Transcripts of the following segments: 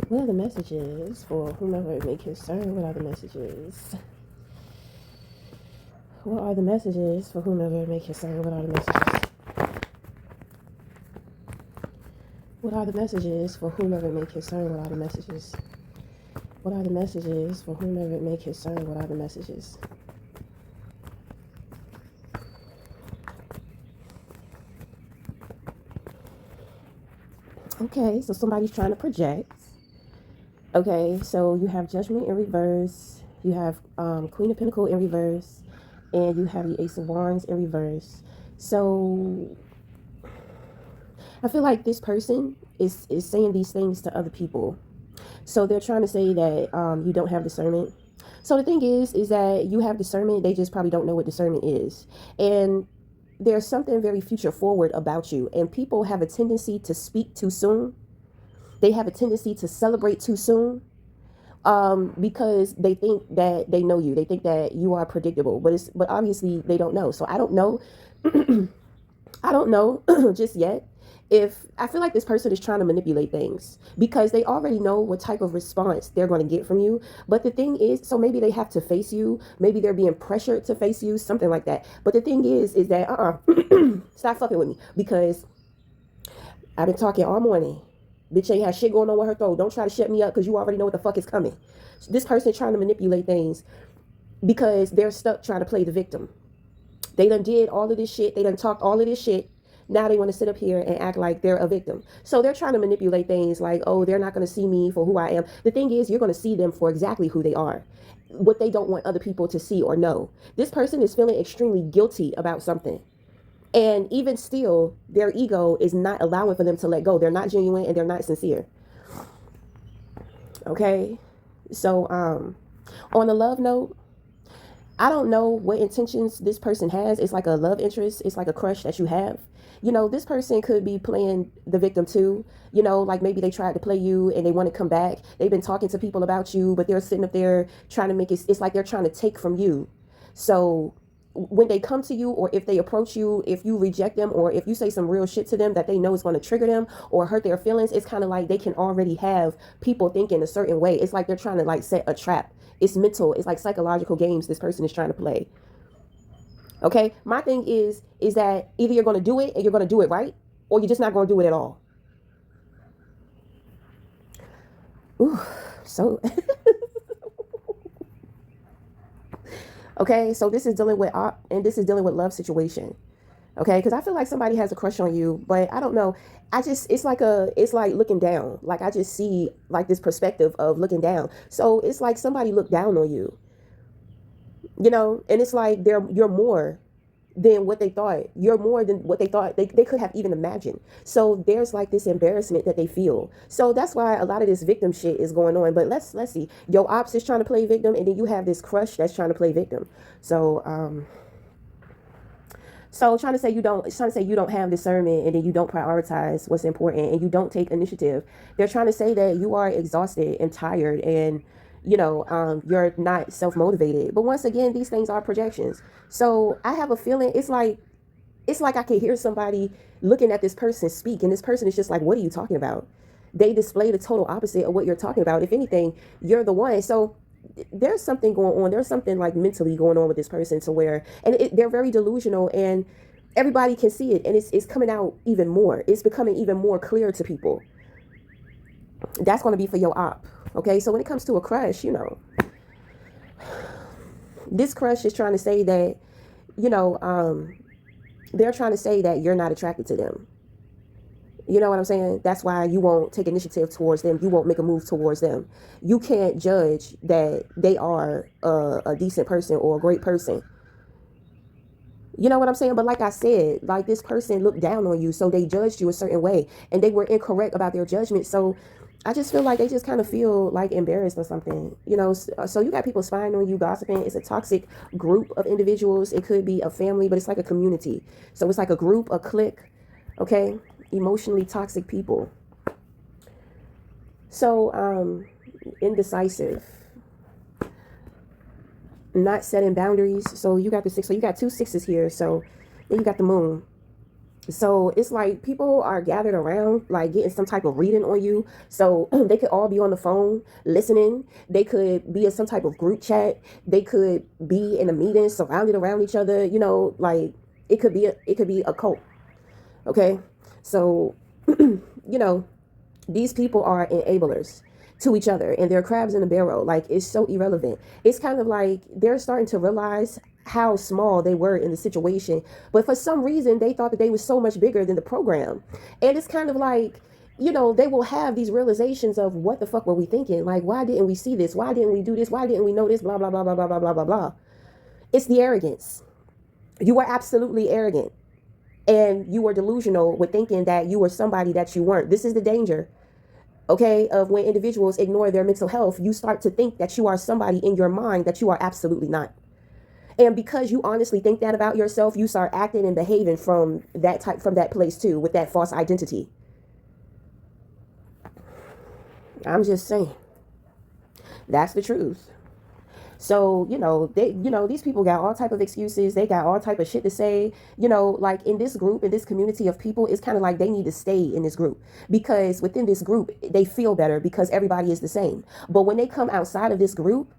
What are the messages for whomever it may concern? What are the messages? What are the messages for whomever it may concern? What are the messages? What are the messages for whomever it may concern? What are the messages? What are the messages for whomever it may concern? What are the messages? Okay, so somebody's trying to project. Okay, so you have Judgment in reverse. You have Queen of Pentacles in reverse. And you have the Ace of Wands in reverse. So I feel like this person is saying these things to other people. So they're trying to say that you don't have discernment. So the thing is that you have discernment. They just probably don't know what discernment is. And there's something very future forward about you. And people have a tendency to speak too soon. They have a tendency to celebrate too soon. Because they think that they know you. They think that you are predictable. But obviously they don't know. So I don't know. I don't know just yet. If I feel like this person is trying to manipulate things because they already know what type of response they're going to get from you. But the thing is, so maybe they have to face you. Maybe they're being pressured to face you, something like that. But the thing is that, stop fucking with me because I've been talking all morning. Bitch ain't had shit going on with her throat. Don't try to shut me up because you already know what the fuck is coming. This person trying to manipulate things because they're stuck trying to play the victim. They done did all of this shit. They done talked all of this shit. Now they want to sit up here and act like they're a victim. So they're trying to manipulate things like, oh, they're not going to see me for who I am. The thing is, you're going to see them for exactly who they are. What they don't want other people to see or know. This person is feeling extremely guilty about something. And even still, their ego is not allowing for them to let go. They're not genuine and they're not sincere. Okay? So, on a love note, I don't know what intentions this person has. It's like a love interest. It's like a crush that you have. You know, this person could be playing the victim too. You know, like maybe they tried to play you and they want to come back. They've been talking to people about you, but they're sitting up there trying to make it, it's like they're trying to take from you. So when they come to you or if they approach you, if you reject them or if you say some real shit to them that they know is going to trigger them or hurt their feelings, it's kind of like they can already have people thinking a certain way. It's like they're trying to like set a trap. It's mental. It's like psychological games this person is trying to play. Okay, my thing is that either you're going to do it and you're going to do it right, or you're just not going to do it at all. Ooh, so okay, so this is dealing with and this is dealing with love situation. Okay, because I feel like somebody has a crush on you, but I don't know. It's like looking down. Like I just see like this perspective of looking down. So it's like somebody looked down on you, you know, and it's like you're more than what they thought. You're more than what they thought they could have even imagined. So there's like this embarrassment that they feel. So that's why a lot of this victim shit is going on. But let's see. Your ops is trying to play victim, and then you have this crush that's trying to play victim. So trying to say you don't have discernment and then you don't prioritize what's important and you don't take initiative. They're trying to say that you are exhausted and tired and you're not self-motivated. But once again, these things are projections. So I have a feeling it's like I can hear somebody looking at this person speak and this person is just like, what are you talking about? They display the total opposite of what you're talking about. If anything, you're the one. So there's something going on. There's something like mentally going on with this person to where, and they're very delusional and everybody can see it. And it's coming out even more. It's becoming even more clear to people. That's going to be for your op. Okay. So when it comes to a crush, this crush is trying to say that, they're trying to say that you're not attracted to them. You know what I'm saying? That's why you won't take initiative towards them. You won't make a move towards them. You can't judge that they are a decent person or a great person. You know what I'm saying? But like I said, like this person looked down on you, so they judged you a certain way, and they were incorrect about their judgment. So I just feel like they just kind of feel like embarrassed or something, So you got people spying on you, gossiping. It's a toxic group of individuals. It could be a family, but it's like a community. So it's like a group, a clique, okay? Emotionally toxic people. So indecisive, not setting boundaries. So you got the 6. So you got 2 6s here. So then you got the moon. So it's like people are gathered around, like getting some type of reading on you. So they could all be on the phone listening. They could be in some type of group chat. They could be in a meeting surrounded around each other. Like it could be a cult. Okay, so you know these people are enablers to each other, and they're crabs in a barrel. Like, it's so irrelevant. It's kind of like they're starting to realize how small they were in the situation, but for some reason they thought that they were so much bigger than the program. And it's kind of like, they will have these realizations of, what the fuck were we thinking? Like, why didn't we see this? Why didn't we do this? Why didn't we know this? Blah blah blah blah blah blah blah blah blah. It's the arrogance. You were absolutely arrogant, and you were delusional with thinking that you were somebody that you weren't. This is the danger, okay, of when individuals ignore their mental health. You start to think that you are somebody in your mind that you are absolutely not. And because you honestly think that about yourself, you start acting and behaving from that place too, with that false identity. I'm just saying. That's the truth. So, these people got all type of excuses. They got all type of shit to say. Like, in this group, in this community of people, it's kind of like they need to stay in this group, because within this group, they feel better because everybody is the same. But when they come outside of this group,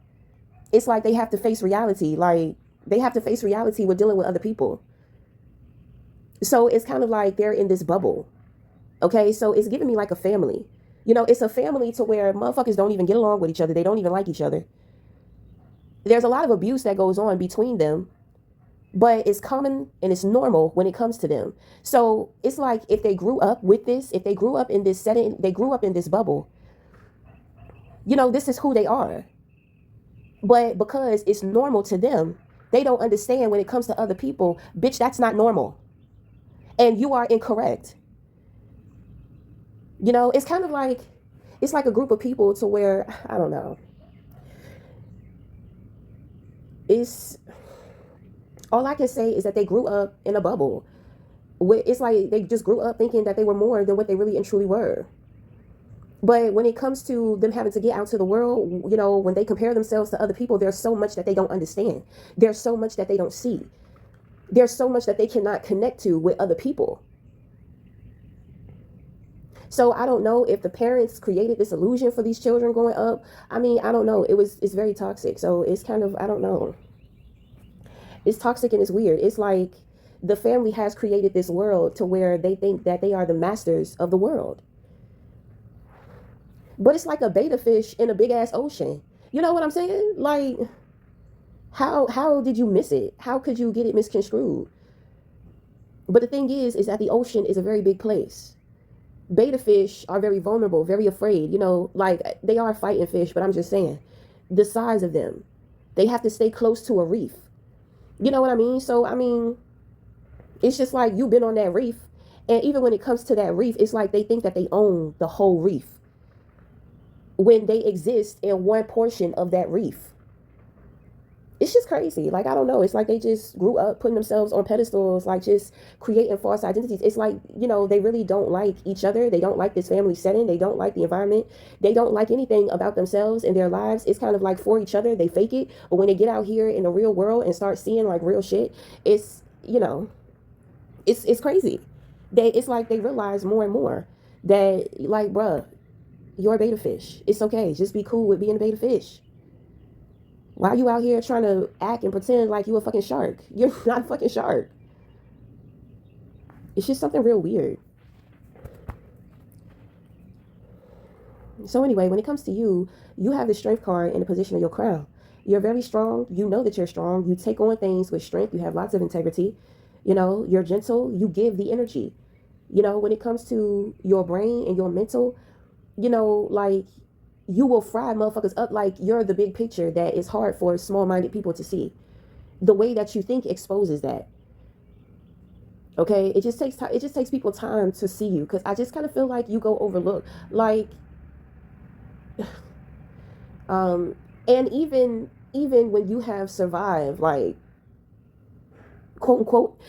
it's like they have to face reality. Like, they have to face reality with dealing with other people. So it's kind of like they're in this bubble. Okay, so it's giving me like a family. It's a family to where motherfuckers don't even get along with each other. They don't even like each other. There's a lot of abuse that goes on between them, but it's common and it's normal when it comes to them. So it's like, if they grew up with this, if they grew up in this setting, they grew up in this bubble, this is who they are. But because it's normal to them, they don't understand when it comes to other people, bitch, that's not normal. And you are incorrect. It's kind of like, it's like a group of people to where, I don't know. It's, all I can say is that they grew up in a bubble. It's like they just grew up thinking that they were more than what they really and truly were. But when it comes to them having to get out to the world, when they compare themselves to other people, there's so much that they don't understand. There's so much that they don't see. There's so much that they cannot connect to with other people. So I don't know if the parents created this illusion for these children growing up. I mean, I don't know. It's very toxic. So it's kind of, I don't know. It's toxic and it's weird. It's like the family has created this world to where they think that they are the masters of the world. But it's like a beta fish in a big ass ocean. You know what I'm saying? Like, how did you miss it? How could you get it misconstrued? But the thing is that the ocean is a very big place. Beta fish are very vulnerable, very afraid, like they are fighting fish, but I'm just saying the size of them, they have to stay close to a reef. You know what I mean? So, I mean, it's just like, you've been on that reef, and even when it comes to that reef, it's like they think that they own the whole reef when they exist in one portion of that reef. It's just crazy. Like, I don't know. It's like they just grew up putting themselves on pedestals, like just creating false identities. It's like, they really don't like each other. They don't like this family setting. They don't like the environment. They don't like anything about themselves and their lives. It's kind of like for each other, they fake it. But when they get out here in the real world and start seeing like real shit, it's, it's crazy. It's like they realize more and more that, like, bruh, you're a beta fish. It's okay. Just be cool with being a beta fish. Why are you out here trying to act and pretend like you a fucking shark? You're not a fucking shark. It's just something real weird. So anyway, when it comes to you, you have the strength card in the position of your crown. You're very strong. You know that you're strong. You take on things with strength. You have lots of integrity. You're gentle. You give the energy. When it comes to your brain and your mental, like, you will fry motherfuckers up. Like, you're the big picture that is hard for small-minded people to see. The way that you think exposes that. Okay, it just takes time. It just takes people time to see you, because I just kind of feel like you go overlooked. Like, and even when you have survived, like, quote unquote,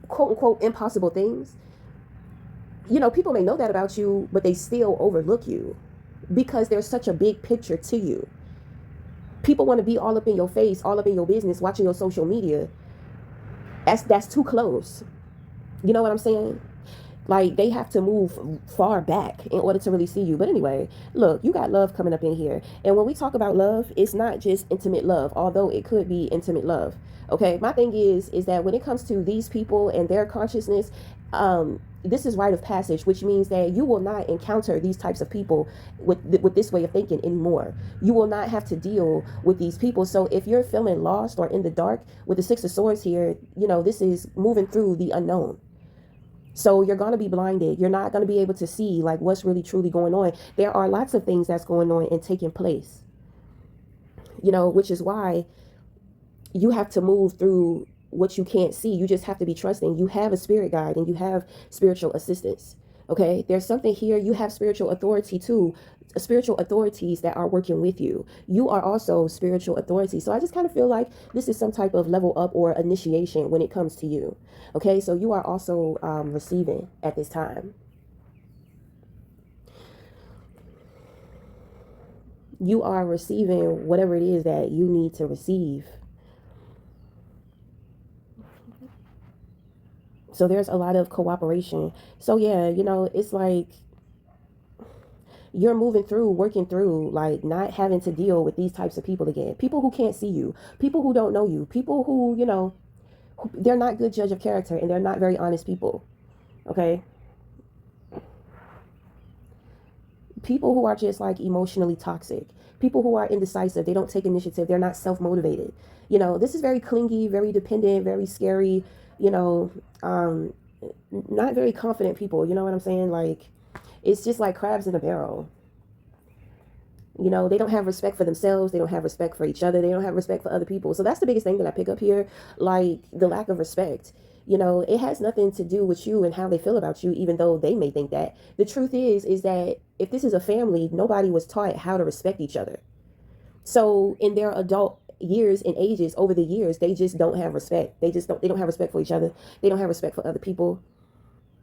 quote unquote, impossible things, people may know that about you, but they still overlook you. Because there's such a big picture to you. People want to be all up in your face, all up in your business, watching your social media. That's too close. You know what I'm saying? Like, they have to move far back in order to really see you. But anyway, look, you got love coming up in here. And when we talk about love, it's not just intimate love, although it could be intimate love. Okay, my thing is that when it comes to these people and their consciousness, this is rite of passage, which means that you will not encounter these types of people with this way of thinking anymore. You will not have to deal with these people. So if you're feeling lost or in the dark with the Six of Swords here, you know, this is moving through the unknown. So you're going to be blinded. You're not going to be able to see like what's really truly going on. There are lots of things that's going on and taking place, you know, which is why you have to move through what you can't see. You just have to be trusting. You have a spirit guide and you have spiritual assistance. Okay, there's something here. You have spiritual authority too, spiritual authorities that are working with you. You are also spiritual authority. So I just kind of feel like this is some type of level up or initiation when it comes to you. Okay, so you are also receiving at this time. You are receiving whatever it is that you need to receive. So there's a lot of cooperation. So yeah, you know, it's like you're moving through, working through, like not having to deal with these types of people again. People who can't see you, people who don't know you, people who, you know, they're not good judge of character and they're not very honest people. Okay. People who are just like emotionally toxic, people who are indecisive, they don't take initiative, they're not self-motivated. You know, this is very clingy, very dependent, very scary, you know, not very confident people. You know what I'm saying? Like, it's just like crabs in a barrel. You know, they don't have respect for themselves. They don't have respect for each other. They don't have respect for other people. So that's the biggest thing that I pick up here, like the lack of respect. You know, it has nothing to do with you and how they feel about you, even though they may think that. The truth is that if this is a family, nobody was taught how to respect each other. So in their adult years and ages, over the years, they just don't have respect. They don't have respect for each other. They don't have respect for other people.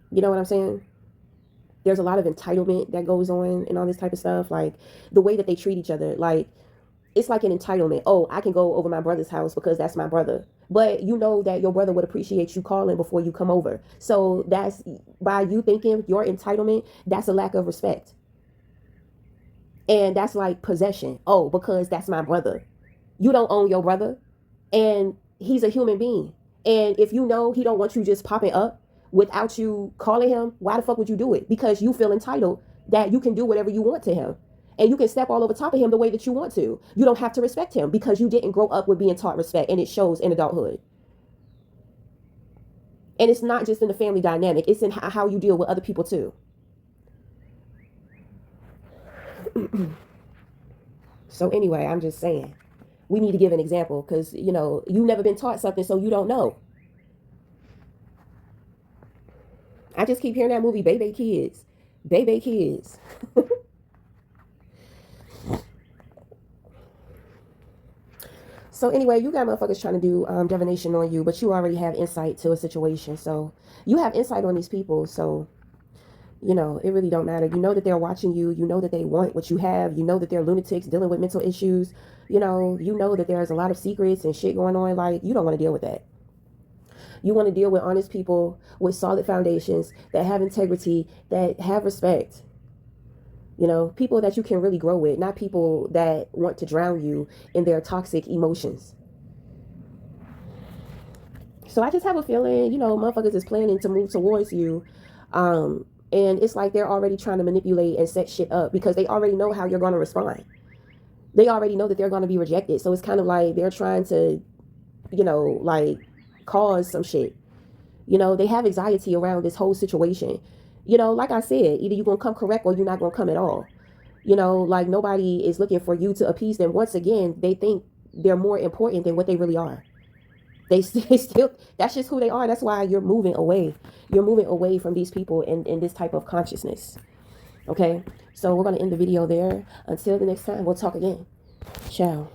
You know what I'm saying? There's a lot of entitlement that goes on and all this type of stuff. Like the way that they treat each other, like it's like an entitlement. Oh, I can go over my brother's house because that's my brother. But you know that your brother would appreciate you calling before you come over. So that's, by you thinking your entitlement, that's a lack of respect. And that's like possession. Oh, because that's my brother. You don't own your brother. And he's a human being. And if you know he don't want you just popping up without you calling him, why the fuck would you do it? Because you feel entitled that you can do whatever you want to him. And you can step all over top of him the way that you want to. You don't have to respect him because you didn't grow up with being taught respect, and it shows in adulthood. And it's not just in the family dynamic, it's in how you deal with other people too. So anyway, I'm just saying, we need to give an example because, you know, you've never been taught something, so you don't know. I just keep hearing that movie, Baby Kids. Baby Kids. So anyway, you got motherfuckers trying to do divination on you, but you already have insight to a situation. So you have insight on these people. So, you know, it really don't matter. You know that they're watching you. You know that they want what you have. You know that they're lunatics dealing with mental issues. You know that there's a lot of secrets and shit going on. Like, you don't want to deal with that. You want to deal with honest people with solid foundations that have integrity, that have respect. You know, people that you can really grow with, not people that want to drown you in their toxic emotions. So I just have a feeling, you know, motherfuckers is planning to move towards you. And it's like they're already trying to manipulate and set shit up because they already know how you're going to respond. They already know that they're going to be rejected. So it's kind of like they're trying to, you know, like cause some shit. You know, they have anxiety around this whole situation. You know, like I said, either you're going to come correct or you're not going to come at all. You know, like nobody is looking for you to appease them. Once again, they think they're more important than what they really are. They still, that's just who they are. That's why you're moving away. You're moving away from these people in this type of consciousness. Okay, so we're going to end the video there. Until the next time, we'll talk again. Ciao.